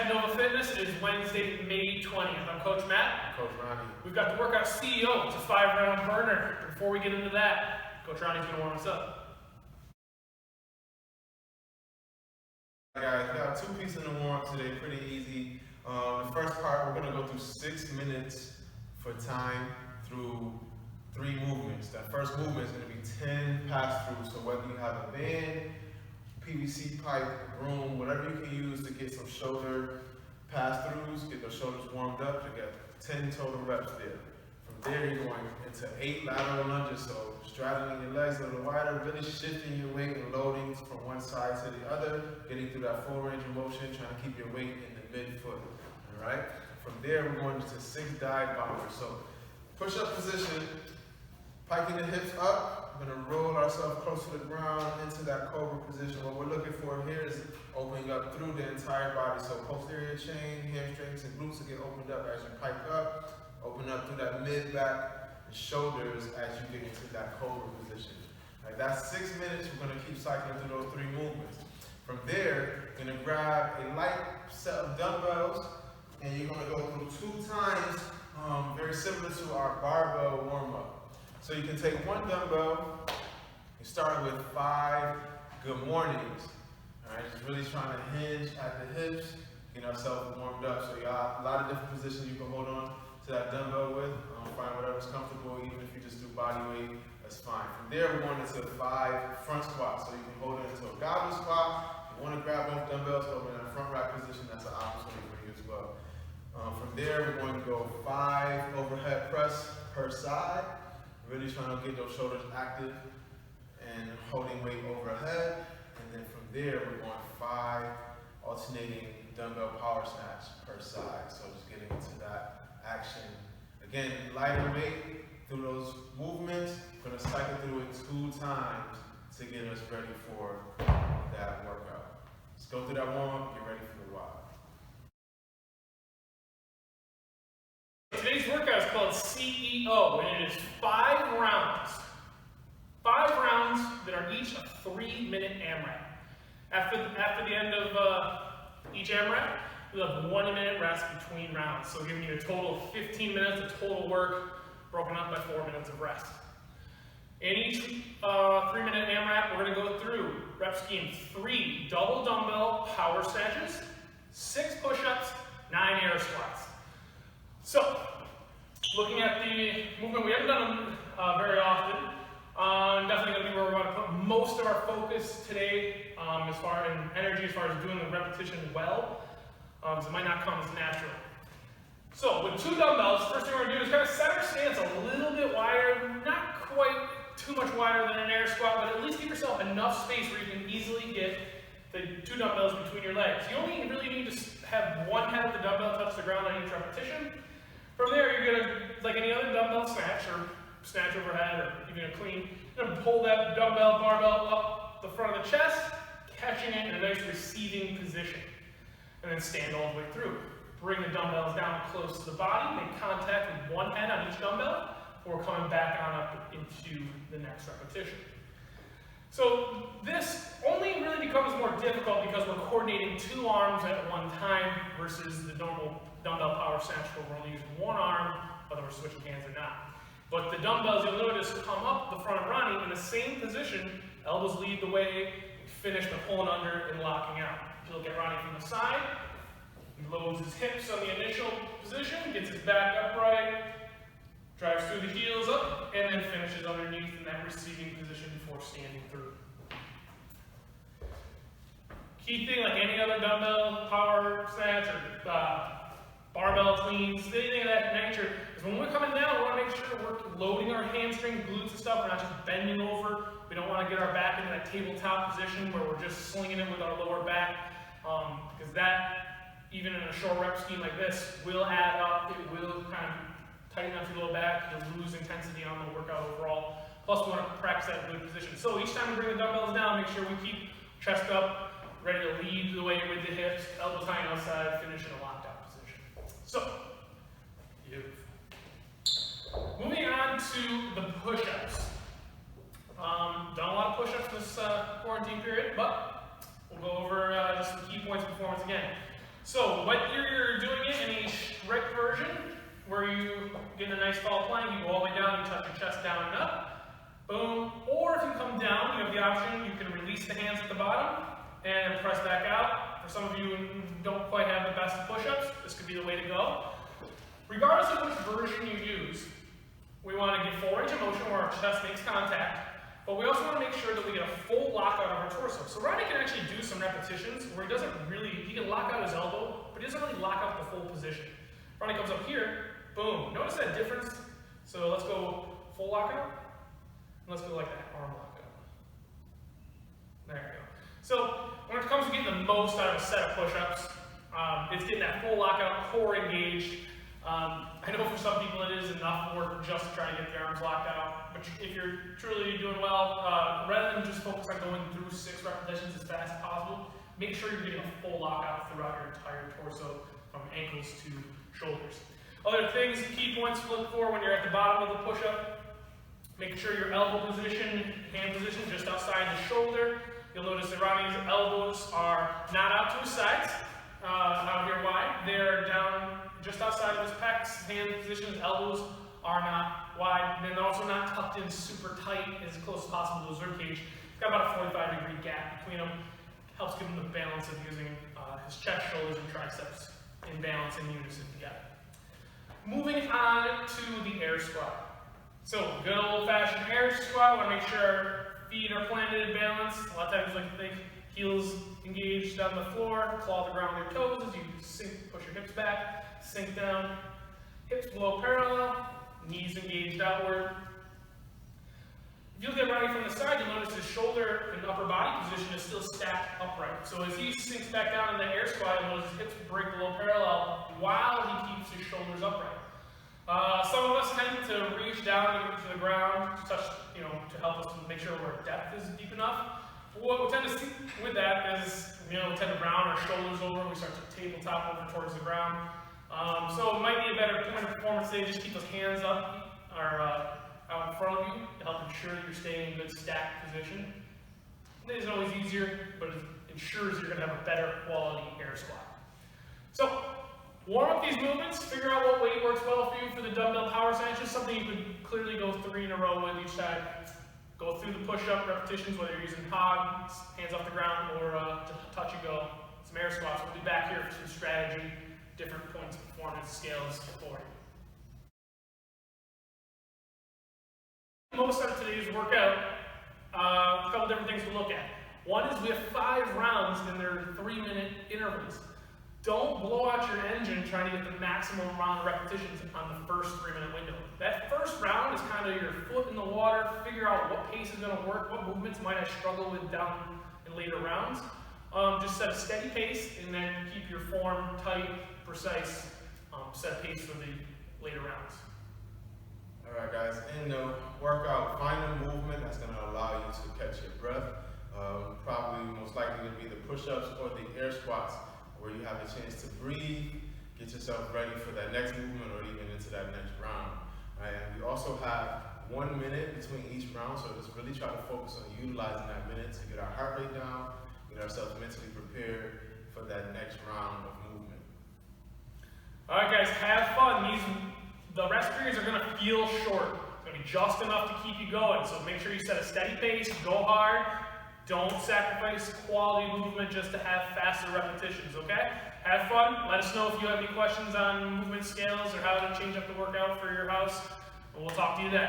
at Nova Fitness. It is Wednesday, May 20th. I'm Coach Matt. Coach Ronnie. We've got the workout CEO. It's a 5-round burner. Before we get into that, Coach Ronnie's going to warm us up. Guys, we got 2 pieces in the warm-up today, pretty easy. The first part, we're going to go through 6 minutes for time through 3 movements. That first movement is going to be 10 pass-throughs. So whether you have a band, PVC pipe, broom, whatever you can use to get some shoulder pass-throughs, get those shoulders warmed up, you get 10 total reps there. From there, you're going into 8 lateral lunges, so straddling your legs a little wider, really shifting your weight and loading from one side to the other, getting through that full range of motion, trying to keep your weight in the midfoot, all right? From there, we're going into 6 dive bombers. So push-up position, piking the hips up. We're going to roll ourselves close to the ground into that cobra position. What we're looking for here is opening up through the entire body. So posterior chain, hamstrings, and glutes will get opened up as you pike up. Open up through that mid, back, and shoulders as you get into that cobra position. All right, that's 6 minutes. We're going to keep cycling through those 3 movements. From there, you're going to grab a light set of dumbbells, and you're going to go through 2 times, very similar to our barbell warm-up. So you can take 1 dumbbell, you start with 5 good mornings. All right, just really trying to hinge at the hips, get ourselves warmed up. So you got a lot of different positions you can hold on to that dumbbell with. Find whatever's comfortable, even if you just do body weight, that's fine. From there, we're going into 5 front squats. So you can hold it into a goblet squat. If you want to grab both dumbbells, go in that front rack position, that's an opportunity for you as well. From there, we're going to go 5 overhead press per side. Really trying to get those shoulders active and holding weight overhead. And then from there, we're going 5 alternating dumbbell power snatch per side. So just getting into that action. Again, lighter weight through those movements. We're going to cycle through it 2 times to get us ready for that workout. Let's go through that warm-up, get ready for the WOD. Today's workout is called CEO, and it is 5 rounds. 5 rounds that are each a 3-minute AMRAP. After the end of each AMRAP, we'll have 1-minute rest between rounds. So giving you a total of 15 minutes of total work, broken up by 4 minutes of rest. In each 3-minute AMRAP, we're going to go through rep scheme 3 double dumbbell power snatches, 6 push-ups, 9 air squats. So, looking at the movement, we haven't done them very often. Definitely going to be where we're going to put most of our focus today as far as energy, as far as doing the repetition well. So it might not come as natural. So, with 2 dumbbells, first thing we're going to do is kind of set our stance a little bit wider, not quite too much wider than an air squat, but at least give yourself enough space where you can easily get the 2 dumbbells between your legs. You only really need to have 1 head of the dumbbell touch the ground on each repetition. From there, you're going to, like any other dumbbell snatch, or snatch overhead, or even a clean, you're going to pull that dumbbell barbell up the front of the chest, catching it in a nice receiving position, and then stand all the way through. Bring the dumbbells down close to the body, make contact with 1 head on each dumbbell, before coming back on up into the next repetition. So this only really becomes more difficult because we're coordinating 2 arms at one time versus the normal dumbbell power snatch where we're only using 1 arm, whether we're switching hands or not. But the dumbbells, you'll notice, come up the front of Ronnie in the same position. Elbows lead the way, finish the pulling under and locking out. He'll get Ronnie from the side. He loads his hips on the initial position, gets his back upright, drives through the heels up, and then finishes underneath in that receiving position before standing through. Key thing, like any other dumbbell power snatch or barbell cleans, anything of that nature, is when we're coming down, we want to make sure we're loading our hamstrings, glutes and stuff. We're not just bending over. We don't want to get our back into that tabletop position where we're just slinging it with our lower back, because that, even in a short rep scheme like this, will add up. It will kind of tighten up your lower back. You'll lose intensity on the workout overall. Plus, we want to practice that good position. So each time we bring the dumbbells down, make sure we keep chest up, ready to lead the way with the hips, elbows hanging outside, finish in a lockdown position. So, beautiful. Moving on to the push-ups. Done a lot of push-ups this quarantine period, but we'll go over just some key points of performance again. So whether you're doing it in a strict version, where you get in a nice tall plank, you go all the way down, you touch your chest down and up, boom. Or if you come down, you have the option, you can release the hands at the bottom and press back out. For some of you who don't quite have the best push-ups, this could be the way to go. Regardless of which version you use, we want to get full range of motion where our chest makes contact, but we also want to make sure that we get a full lockout of our torso. So Ronnie can actually do some repetitions where he can lock out his elbow, but he doesn't really lock out the full position. Ronnie comes up here, boom. Notice that difference? So let's go full lockout, and let's go like that, arm lockout. There we go. So when it comes to getting the most out of a set of push-ups, it's getting that full lockout, core engaged. I know for some people it is enough work just to try to get the arms locked out, but if you're truly doing well, rather than just focus on going through 6 repetitions as fast as possible, make sure you're getting a full lockout throughout your entire torso, from ankles to shoulders. Other things, key points to look for when you're at the bottom of the push-up, make sure your elbow position, hand position, just outside the shoulder. You'll notice that Ronnie's elbows are not out to his sides, out here wide. They're down just outside of his pecs. Hand position, his elbows are not wide. And they're also not tucked in super tight, as close as possible to his ribcage. He's got about a 45-degree gap between them. Helps give him the balance of using his chest, shoulders, and triceps in balance in unison together. Moving on to the air squat. So, good old-fashioned air squat. Want to make sure our feet are planted in balance. A lot of times, like to think heels engaged on the floor, claw the ground with your toes as you sink, push your hips back, sink down, hips below parallel, knees engaged outward. If you look at Ronnie from the side, you'll notice his shoulder and upper body position is still stacked upright. So as he sinks back down in the air squat, you'll notice his hips break below parallel while he keeps his shoulders upright. Some of us tend to reach down to the ground, to touch, to help us to make sure our depth is deep enough. What we tend to see with that is, we tend to round our shoulders over, we start to tabletop over towards the ground. So it might be a better point of performance today, just keep those hands up, or out in front of you to help ensure that you're staying in good stacked position. It isn't always easier, but it ensures you're going to have a better quality air squat. So, warm up these movements, figure out what weight works well for you for the dumbbell power snatches, something you could clearly go 3 in a row with each time. Go through the push-up repetitions, whether you're using hog, hands off the ground, or touch and go. Some air squats. We'll be back here for some strategy, different points of performance scales for you. Most of today's workout, a couple different things to look at. One is we have 5 rounds and they're 3-minute intervals. Don't blow out your engine trying to get the maximum amount of repetitions on the first 3-minute window. That first round is kind of your foot in the water, figure out what pace is going to work, what movements might I struggle with down in later rounds. Just set a steady pace and then keep your form tight, precise, set a pace for the later rounds. Alright guys, in the workout, find a movement that's going to allow you to catch your breath. Probably most likely going to be the push-ups or the air squats, where you have a chance to breathe, get yourself ready for that next movement or even into that next round. Right? And we also have 1 minute between each round, so just really try to focus on utilizing that minute to get our heart rate down, get ourselves mentally prepared for that next round of movement. Alright guys, have fun. The rest periods are going to feel short. It's going to be just enough to keep you going, so make sure you set a steady pace, go hard. Don't sacrifice quality movement just to have faster repetitions, okay? Have fun. Let us know if you have any questions on movement scales or how to change up the workout for your house, and we'll talk to you then.